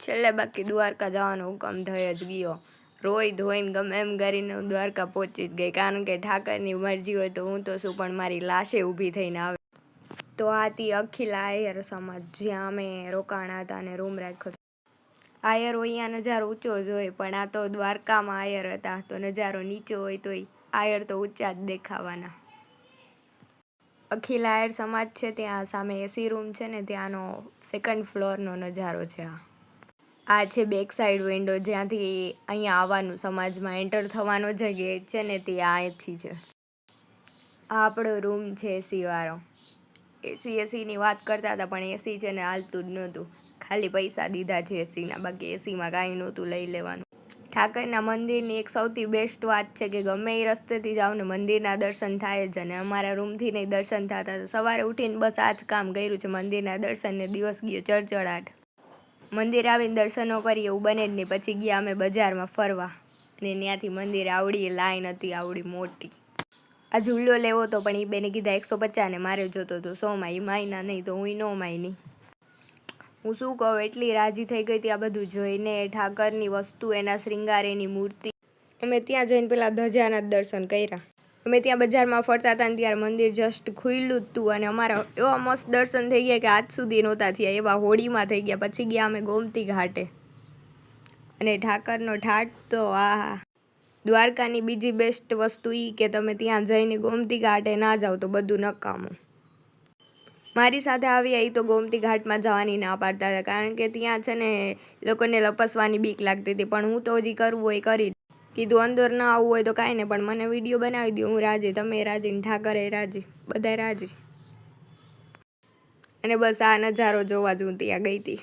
છેલ્લે બાકી દ્વારકા જવાનો હુકમ થઈ જ ગયો. રોઈ ધોઈને ગમે એમ કરીને હું દ્વારકા પહોંચી જ ગઈ, કારણ કે ઠાકરની મરજી હોય તો હું તો શું પણ મારી લાશે ઊભી થઈને આવે. તો આથી અખિલ આયર સમાજ જ્યાં અમે રોકાણા હતા અને રૂમ રાખ્યો હતો. આયરો અહીંયા નજારો ઊંચો જ હોય, પણ આ તો દ્વારકામાં આયર હતા તો નજારો નીચો હોય તોય આયર તો ઊંચા જ દેખાવાના. અખિલ આયર સમાજ છે ત્યાં સામે એસી રૂમ છે ને, ત્યાંનો 2nd ફ્લોરનો નજારો છે. આ છે બેક સાઈડ વિન્ડો, જ્યાંથી અહીંયા આવવાનું સમાજમાં એન્ટર થવાનો જે ગેટ છે ને તે અહીંથી છે. આ આપણો રૂમ છે એસી વાળો. એસીની વાત કરતા હતા પણ એસી છે ને હાલતું જ નહોતું, ખાલી પૈસા દીધા છે એસીના, બાકી એસીમાં કાંઈ નહોતું લઈ લેવાનું. ઠાકરના મંદિરની એક સૌથી બેસ્ટ વાત છે કે ગમે એ રસ્તેથી જાઓ ને મંદિરના દર્શન થાય જ. અને અમારા રૂમથી નહીં દર્શન થતા, સવારે ઉઠીને બસ આ જ કામ કર્યું છે, મંદિરના દર્શનને દિવસ ગયો ચડચડાટ. મંદિર આવીને દર્શનો કરીએ એવું બને જ નહીં. પછી ગયા અમે બજારમાં ફરવા અને ત્યાંથી મંદિર આવડી લાઈન હતી આવડી મોટી. આ ઝૂલો લેવો તો પણ એ બેને કીધા 150 ને મારે જોતો તો 100માં. એ માયના નહીં તો હું નો માયની. હું શું કહું, એટલી રાજી થઈ ગઈ હતી આ બધું જોઈને, ઠાકરની વસ્તુ, એના શ્રીંગાર, એની મૂર્તિ. અમે ત્યાં જઈને પેલા ધજાના જ દર્શન કર્યા. અમે ત્યાં બજારમાં ફરતા હતા ને ત્યારે મંદિર જસ્ટ ખુલ્લું જ હતું અને અમારા એવા મસ્ત દર્શન થઈ ગયા કે આજ સુધી નહોતા થયા એવા હોળીમાં થઈ ગયા. પછી ગયા અમે ગોમતી ઘાટે અને ઠાકરનો ઠાઠ તો આહા. દ્વારકાની બીજી બેસ્ટ વસ્તુ એ કે તમે ત્યાં જઈને ગોમતી ઘાટે ના જાઓ તો બધું નકામું. મારી સાથે આવ્યા એ તો ગોમતી ઘાટમાં જવાની ના પાડતા હતા, કારણ કે ત્યાં છે ને લોકોને લપસવાની બીક લાગતી હતી, પણ હું તો હજી કરવું હોય કરી. કીધું અંદર ના આવવું હોય તો કાંઈ નહીં, પણ મને વિડીયો બનાવી દો, હું રાજી, તમે રાજી ને ઠાકરે રાજી, બધા રાજી. અને બસ આ નજારો જોવા જ હું ત્યાં ગઈ હતી.